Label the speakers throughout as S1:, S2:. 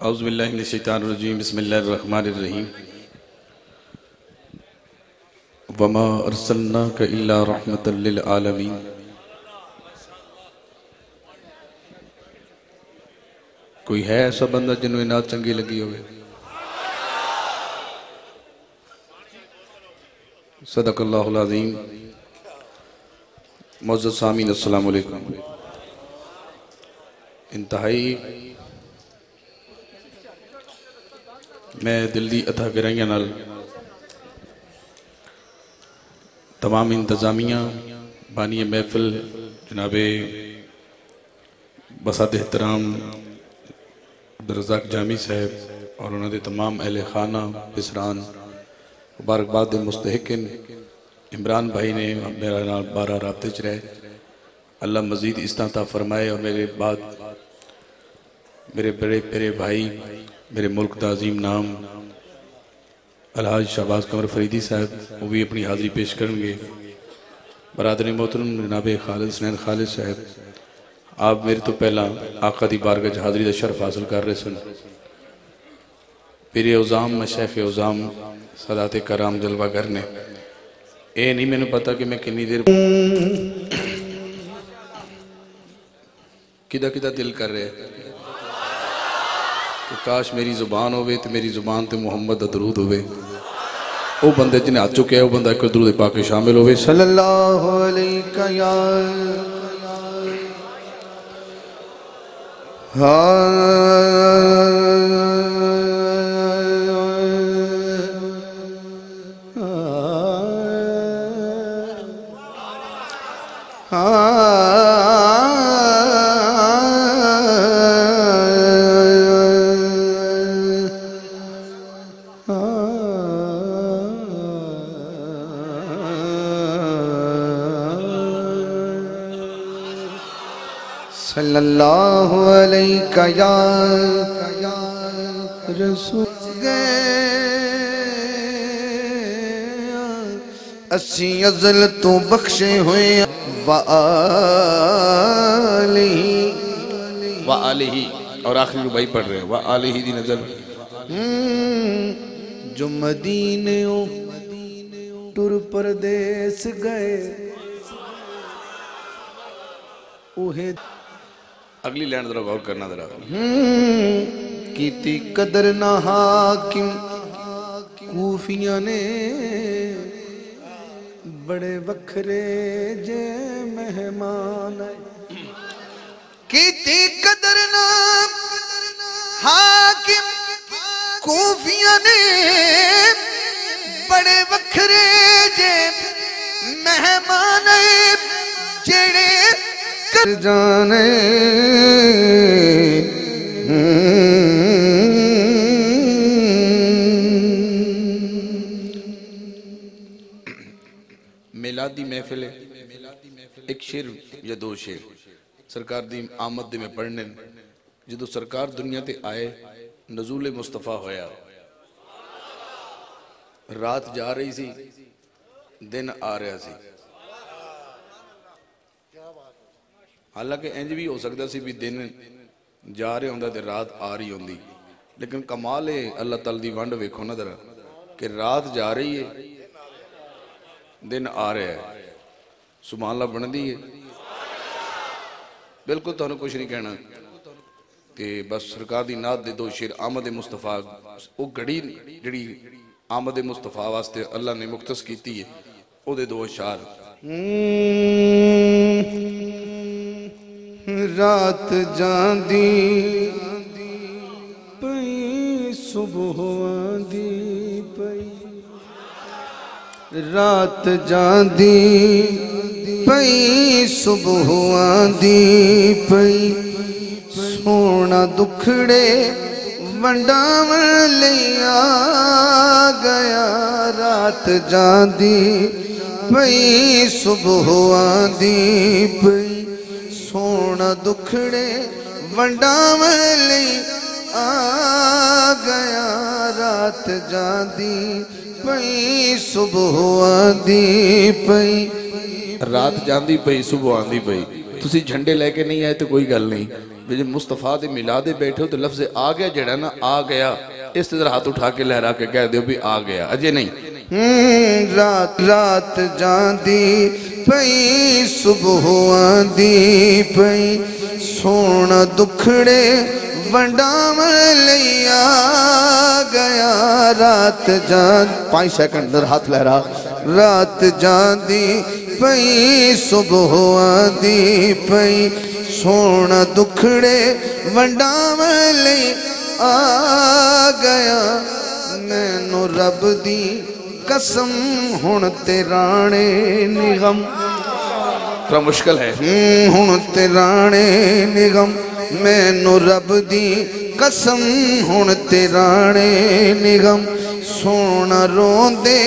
S1: औज़ुबिल्लाहि मिनश्शैतानिर्रजीम बिस्मिल्लाहिर्रहमानिर्रहीम वमा अर्सलनाका इल्ला रहमतल लिल आलमीन। कोई है ऐसा बंदा जिन्होंने नात चंगी लगी होवे? सदक़ल्लाहुल अज़ीम। मुअज़्ज़ज़ सामीन अस्सलामु अलैकुम। इंतहाई मैं दिल दी अथा गहराइयां नाल तमाम इंतजामिया बानी महफिल जनाबे बसात एहतराम अब्दुर्रज़ाक जामी साहब और उन्होंने तमाम अहले खाना बिसरान मुबारकबाद मुस्तहिकिन इमरान भाई ने मेरा नाल 12 राब्ते च रहे। अल्लाह मज़ीद इस्ता फरमाए और मेरे बाद मेरे बड़े प्यारे भाई मेरे मुल्क का अजीम नाम अलहाज शहबाज कमर फरीदी साहब वो भी अपनी हाज़री पेश करेंगे। बरादरी मोहतरम जनाबे खालिद हसनैन खालिद साहब, आप मेरे तो पहला आका दी बारगाह च हाज़री का शर्फ हासिल कर रहे सन। पीरे उज़ाम मशैख़ उज़ाम सदाते कराम जलवागर ने ये नहीं मैंने पता कि मैं कितनी देर किदा किदा दिल कर रहे कि काश मेरी जुबान होवे तो मेरी जुबान ते मुहम्मद दा दरूद होवे। वो बंदे जिन्हें हाथ चुके वो बंदा एक दरूद पाक शामिल होवे सल्लल्लाहु अलैका या सल्लल्लाहु अलैका या रसूल अस्सी अज़ल तो बख्शे हुए व आलिही और आखिरी भाई पढ़ रहे व आलिही दी नजर जो मदीने टुर परदेस गए उहे। अगली लाइन जरा गौर करना जरा। कीती कदर ना हाकिम कूफिया ने बड़े वखरे जे मेहमान। कीती कदर ना हाकिम कूफिया ने बड़े वखरे जे मेहमान जेड़े कर जाने मिलादी महफिल एक शेर या दो शेर सरकार दी आमद दे में पढ़ने जो सरकार दुनिया ते आए नज़ूल मुस्तफ़ा होया रात जा रही सी दिन आ रहा सी। हालांकि इंज भी हो सकता सी भी दिन जा रहा होंदा ते रात आ रही होंदी, लेकिन कमाल है अल्लाह ताला दी वंड वेखो ना जरा कि रात जा रही है दिन आ रहा है। सुभान अल्लाह बनदी है। बिल्कुल तुहानू कुछ नहीं कहना कि बस सरकार दी नात दे दो शेर आमद मुस्तफ़ा वो घड़ी जिहड़ी आमद मुस्तफ़ा वास्ते अल्लाह ने मुख्तस की है वो दे दो अशार। रात जांदी पई सुबह आंदी पई रात जांदी पई सुबह आंदी पई सोना दुखड़े वंडावन लिया गया। रात जांदी पई सुबह आंदी पई सोना दुखड़े वंडावन आ गया। रात जांदी पई सुबह आंदी पई रात जांदी पई सुबह आंदी पई। तुसी झंडे लेके नहीं आए तो कोई गल नहीं, जब मुस्तफा दे मिलादे बैठे हो तो लफ्ज़ आ गया जड़ा ना आ गया इस तरह हाथ उठा के लहरा के कह दो भी आ गया अजय नहीं।
S2: रात रात जांदी पई सुबह आंदी पई सोना दुखड़े वंडाव लिया गया रात जान 5 सेकंड दर हाथ लहरा रात जांदी पई सुबह आंदी पई सोना दुखड़े वंडाव लई आ गया मैनू रब दी कसम हुण तेराणे निगम
S1: थोड़ा मुश्किल है
S2: हुण तेराणे निगम मैनू रब दी कसम हुण तेराणे निगम सोना रोंदे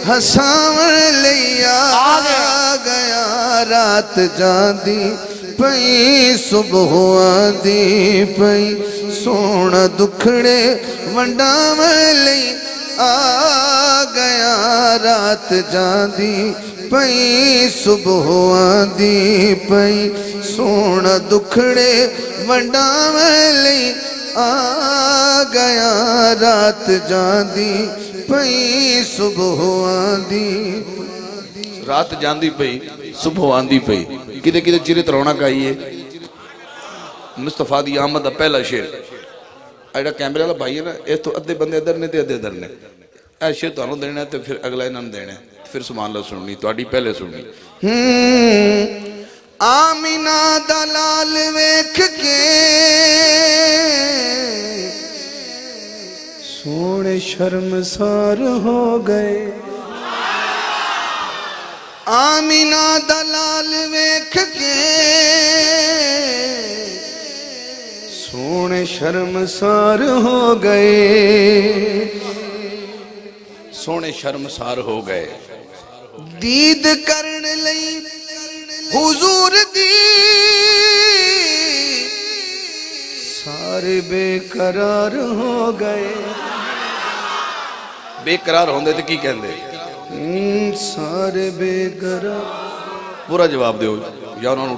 S2: हसावण लई आ गया रात जांदी पई सुबह आंदी पई सोना दुखड़े वंडाव लई आ गया रात जांदी पई सुबह आंदी पई सोना दुखड़े वंडाव लई आ गया रात जांदी पई सुबह आंदी
S1: रात जांदी पई सुबह आंदी पई किते किते चिरे रौनक आई है मुस्तफा दी आमद का पहला शेर एड़ा कैमरे वाला भाई है ना इस तो अद्धे बंदे इधर ने ते अद्धे इधर ने ए शेर तुहानू देना ते फिर अगला इन्हां नूं देना फिर सुभान अल्लाह सुननी तुहाडी पहले सुननी।
S2: आमिना दा लाल वेख के सोने शर्मसार हो गए आमिना दा लाल वेख के सोने शर्मसार हो गए
S1: सोने शर्मसार हो गए
S2: दीद करन लई हुजूर दी सारे बेकरार हो गए
S1: बेकरार होंदे ते की कहंदे
S2: सारे बेकरार
S1: पूरा जवाब दो या उन्होंने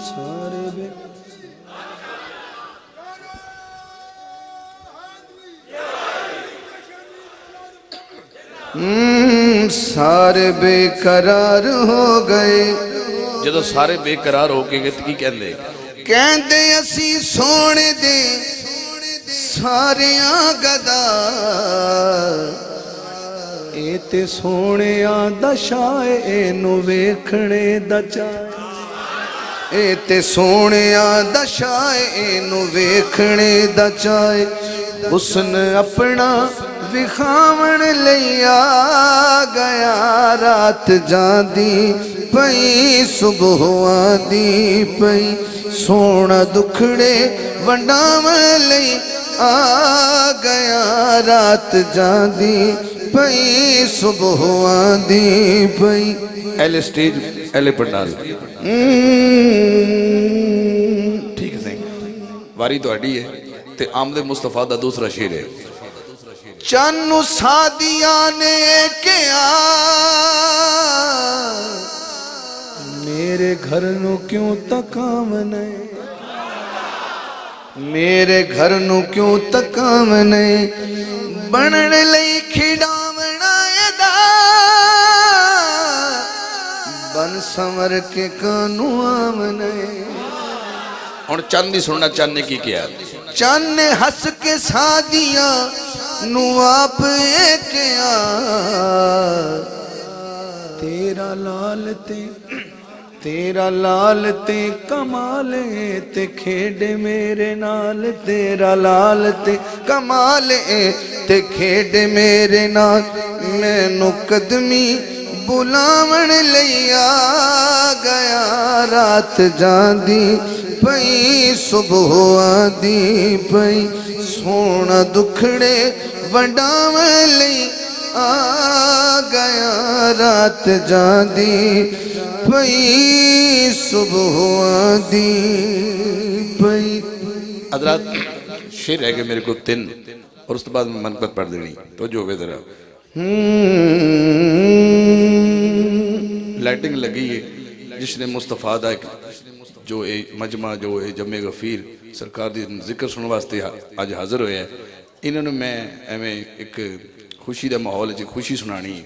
S2: सारे सारे बेकरार हो गए
S1: जो सारे बेकरार हो के की कहंदे
S2: कहंदे असी सोने दे सारियां गदा ए ते सोने दशाए एनू वेखणे दा चाए ए ते सोने दशाए एनू वेखणे दा चाए हुस्न अपना विखावण लई आ गया रात जांदी पई सुबह आंदी पई सोना दुखड़े वंडाव लई आ गया रात जांदी पई सुबह आंदी पई
S1: एले स्टेज एले पंडाल ठीक है सही वारी तुहाडी है ते आमदे मुस्तफा दा दूसरा शेर है
S2: चानू सादिया ने क्या मेरे घर नू क्यों तकावने मेरे घर नू क्यों तकावने बनन लई खिडावना एदा बन संवर के कानू आमने
S1: हुण चंद ही सुनना चंद ने की किया
S2: चंद ने हस के सादिया नू आप क्या तेरा लाल ते कमाल ते खेड मेरे नाल तेरा लाल ते कमाल ते खेड मेरे नाल मैनू कदमी बुलावण लई आ गया रात जांदी पई सुबह आंदी पई सोना दुखड़े वंडाव लई आ गया रात जांदी पई सुबह आंदी पई।
S1: हज़रात शेर रह गए मेरे को 3 और उसके बाद मनपत पढ़ देनी तो जो होवे जरा लाइटिंग लगी है जिसने मुस्तफा दा जो ये मजमा जो ये जमे गफीर सरकार की जिक्र सुनने वास्ते अज हाजिर होया है। इन्होंने मैं एवं एक खुशी का माहौल खुशी सुनानी है।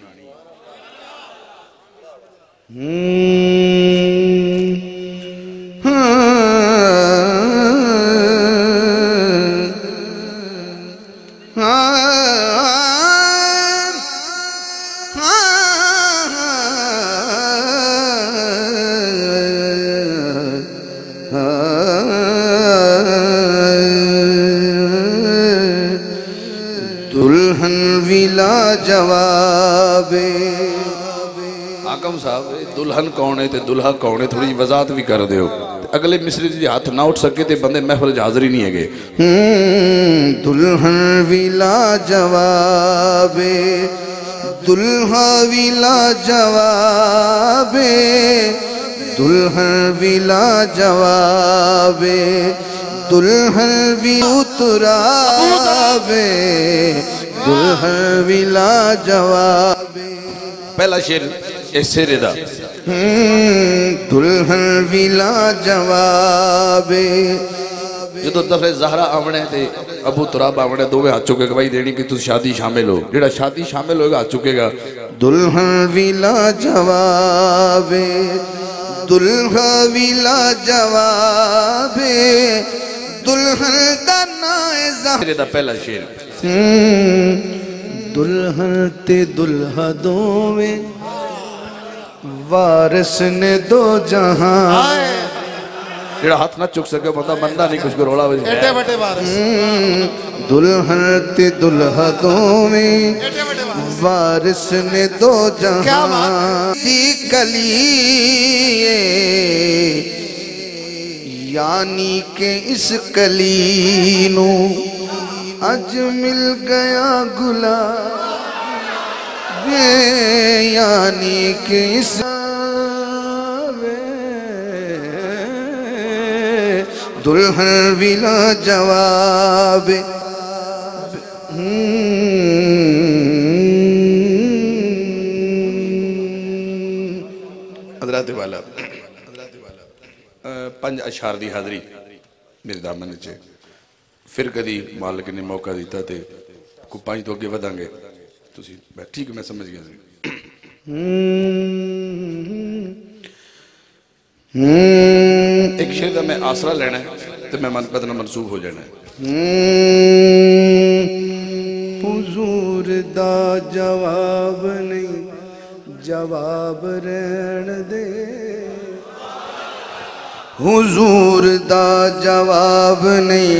S2: दुल्हन विला जवाबे
S1: आकम साहब दुल्हन कौन है ते दुल्हा कौन है थोड़ी वजाहत भी कर दो। अगले मिसरी जी हाथ ना उठ सके ते बंदे महफिल हाजिर ही नहीं है।
S2: दुल्हन विला जवाबे दुल्हा विला जवाबे दुल्हन विला जवाबे दुल्हन भी उतराबे दुल्हन विला जवाबे।
S1: पहला शेर इसे दा
S2: दुल्हन विला जवाबे।
S1: जो दफे ज़हरा आवने ते अबू तुराब आवने दोवे हाथ चुके गवाही देनी कि तुम शादी शामिल हो। जेड़ा शादी शामिल होगा हाथ चुकेगा।
S2: दुल्हन विला जवाबे दुल्हा विला जवाबे दुल्हन का नाए
S1: दा पहला शेर
S2: दुल्हन ते दुल्हा दोवे वारिस ने दो जहां।
S1: जेड़ा हाथ ना चुक सके बंदा बंदा नहीं कुछ रोला
S3: एटे बटे वारिस।
S2: दुल्हन ते दुल्हा दोवे वारिस ने दो जहां दी कली यानी के इस कली नू अज मिल गया गुलाब यानी के इस दुल्हन विला जवाब।
S1: हजरत वाला पंज अशार की हाजरी मेरे दामन च फिर कभी मालिक ने मौका दिता तो कोई पाँच तो अगे वधांगे। ठीक मैं समझ गया। एक शेर का मैं आसरा लेना है तो मैं बदना मनसूख हो जाना है।
S2: हुजूर दा जवाब नहीं जवाब रहन दे हुजूर दा जवाब नहीं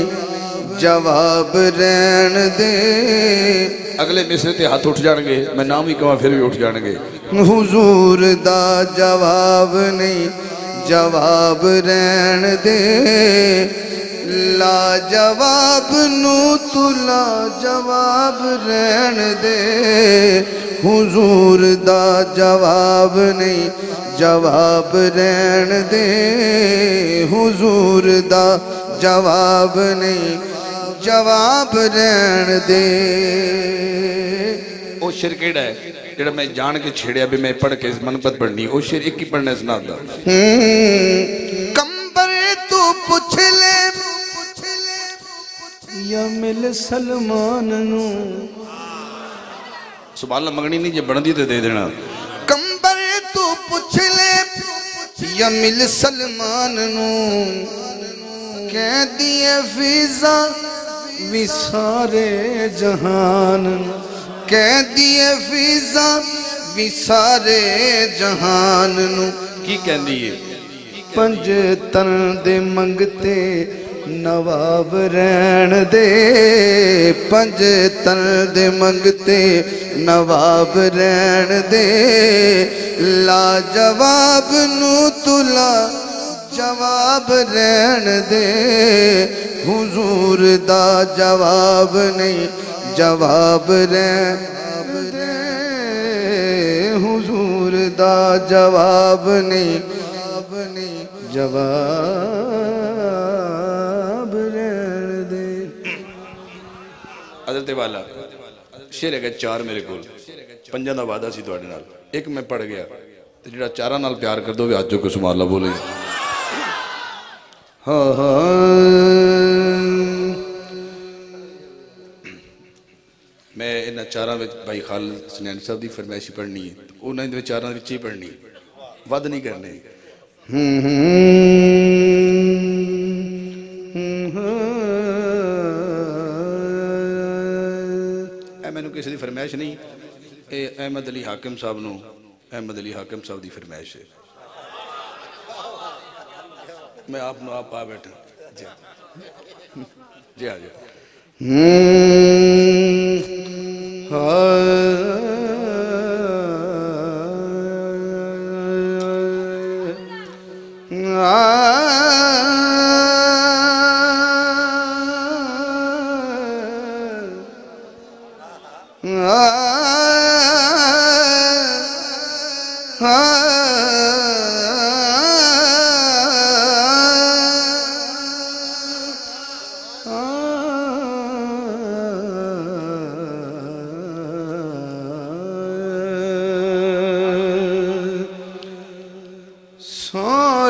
S2: जवाब रहन दे।
S1: अगले मिसरे ते हाथ उठ जाएंगे मैं नाम ही कहा फिर भी उठ जाएंगे।
S2: हुजूर दा जवाब नहीं जवाब रहन दे ला जवाब नू तू ला जवाब रहन दे हुजूर दा जवाब नहीं जवाब रहन दे हुजूर दा जवाब नहीं जवाब रहन दे।
S1: वो शेर केड़ा है जेड़ा मैं जान के छेड़िया भी मैं पढ़ के मनपत पढ़नी वो शेर एक ही पढ़ना सुनादा।
S2: कंबर तू पुछ ले या मिल सलमान नू
S1: सुभान अल्लाह मंगनी नहीं जे बनदी ते दे देना।
S2: कंबर तू पुछ ले या मिल सलमान नू कह दिए फिजा विसारे जहान कह दिए फिजा विसारे जहान नू
S1: की कहंदी है।
S2: पंज तन दे मंगते नवाब रहन दे पंज तन दे मंगते नवाब रहन दे ला जवाब नू तुला जवाब रहन दे हुजूर दा जवाब नहीं जवाब रहन दे हुजूर दा जवाब नहीं जवाब रहन दे।
S1: हज़रत वाला शेर है चार मेरे को पंजा का वादा सी तुहाडे नाल। एक मैं पढ़ गया ते जिहड़ा चारा नाल प्यार कर दो वे अज को सुभान अल्लाह बोले।
S2: हाँ हाँ
S1: मैं इन्हां चारां विच भाई खालिद सनैनी साहब की फरमाइश पढ़नी है, उन्होंने दे चारां विच ही पढ़नी, वध नहीं करने। मैनू किसी की फरमाइश नहीं, ये अहमद अली हाकिम साहब नूं, अहमद अली हाकिम साहब की फरमाइश है। मैं आप आ बैठा जी जी आ जाओ।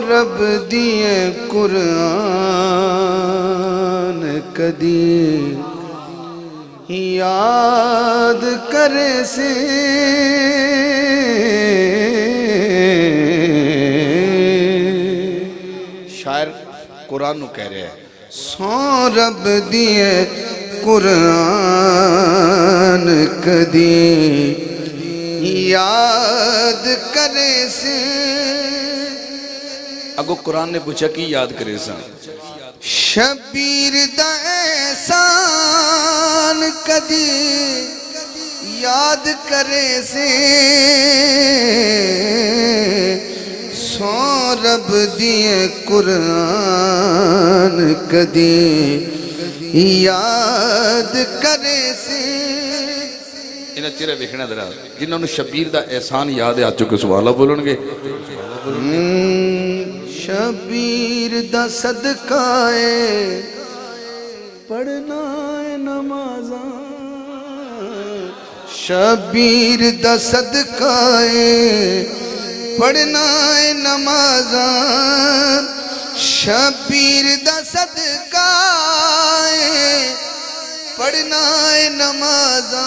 S2: रब दिए कुरान कदी याद करे से
S1: शायर कुरान नू कह रहा है
S2: सो रब दिए कुरान कदी याद करे से।
S1: अगो कुरान ने पूछा कि याद करे सा,
S2: शबीर दा एहसान कदी याद करे से सो रब दिए कुरान कदी याद करे से।
S1: इन्हें चेहरे देखना जरा जिन्होंने शबीर दा एहसान याद है, आज को सुभान अल्लाह बोलणगे।
S2: शबीर दा सदकाए पढ़ना है नमाज़ा, शबीर दा सदकाए पढ़ना है नमाज़ा, शबीर दा सदकाए पढ़ना है नमाज़ा।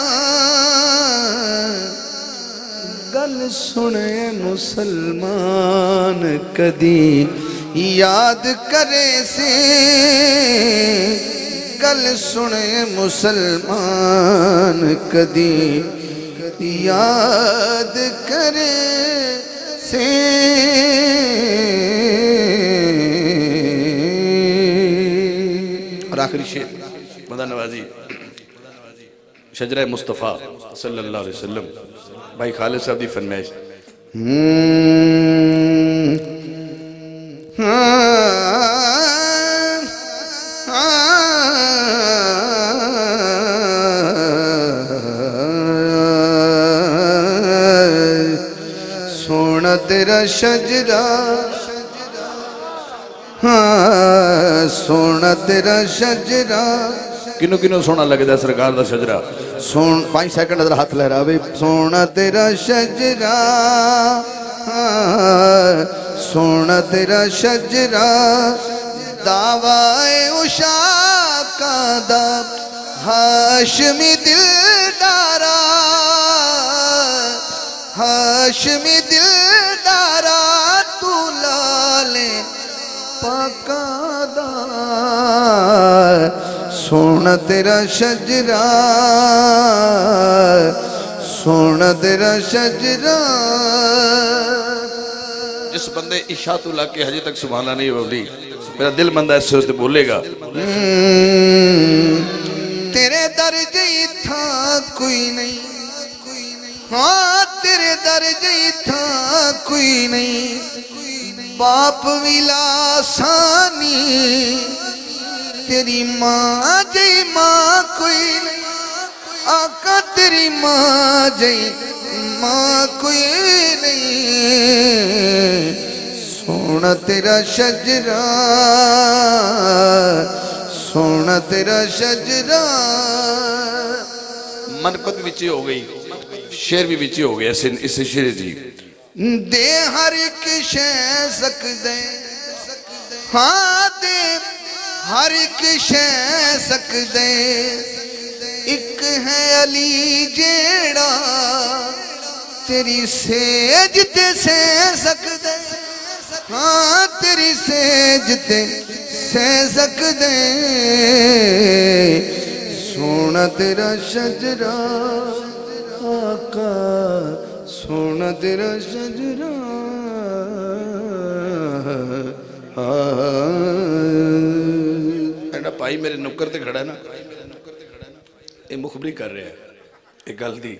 S2: गल सुने मुसलमान कदी याद करे से, गल सुने मुसलमान कदी याद करे से।
S1: और आखिरी शेर मदन नवाजी शजरा मुस्तफ़ा सल्लल्लाहु अलैहि वसल्लम भाई खालिद साहब की फरमाइश।
S2: सोना तेरा शजरा, हाँ सोना तेरा शजरा।
S1: किनू किनू सोना लगता सरकार का शजरा?
S2: सोन 5 सेकंड अगर हाथ लहरावे। सोना तेरा शजरा, हाँ सोना तेरा शजरा, दावाए उषा का दा हाशमी दिलदारा, हाशमी दिलदारा तू लाले पकादा। सोना तेरा शजरा, सोना तेरा शजरा।
S1: जिस बंदे इशा तो ला के हजे तक सुभाना नहीं बोली, मेरा दिल मंदा ऐसे उससे बोलेगा।
S2: तेरे दर जई था कोई नहीं, हाँ तेरे दर जई था कोई नहीं, बाप विलासानी तेरी माँ जई माँ कोई नहीं, आका तेरी माँ जई माँ कोई नहीं। सोना तेरा शजरा, सोना तेरा शजरा।
S1: मनकत विच हो गई, शेर भी विच हो गया इस शेर जी।
S2: दे हर एक शै सकदे, हाँ दे हर एक शै सकदे, एक है अली जेड़ा तेरी सेज ते सह सकदे, हाँ तेरी सेज ते सह सकदे, सोना तेरा शजरा आका, सोना तेरा शजरा
S1: भाई मेरे नुक्कर ते खड़ा है ना, ये मुखबरी कर रहा है एक गल दी,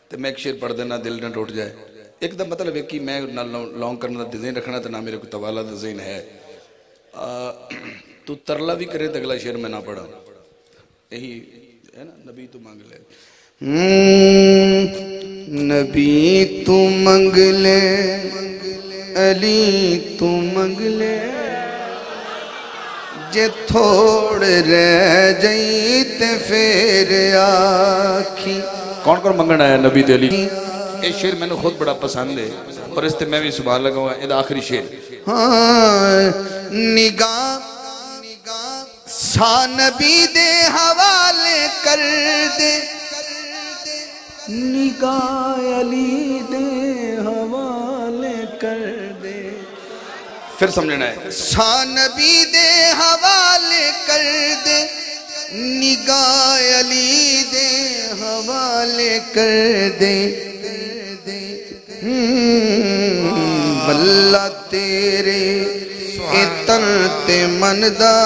S1: तो मैं एक शेर पढ़ देना दिल ना टूट जाए। एक दम मतलब है कि मैं ना लॉन्ग करने का डिजाइन रखना तो ना मेरे को तवाला डिजाइन है। तू तरला भी करे तो अगला शेर मैं ना पढ़ा, यही है ना। नबी तू मांग ले,
S2: नबी तू मंग ले, अली तू मंग ले, जे थोड़ रह जाई ते फिर आखी।
S1: कौन कौन मंगना है नबी ते अली? ये शेर मैंने खुद बड़ा पसंद है और इस ते मैं भी सुभान लगाऊंगा। ये आखिरी शेर,
S2: हाँ निगाह सा नबी दे हवाले कर दे, निगाह अली दे हवाले कर दे,
S1: फिर समझना है,
S2: सा नबी दे हवाले कर दे, निगाह अली दे हवाले कर दे, वल्ला तेरे तन ते मन दा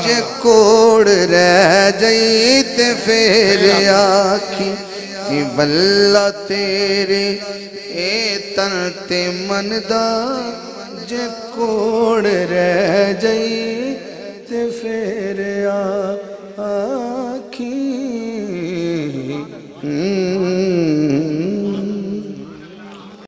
S2: जे कोड़ रह जाई ते फिर आखी, वल्ला तेरे तन ते मन दा जे कोड़ रह जाई ते फिर आखी।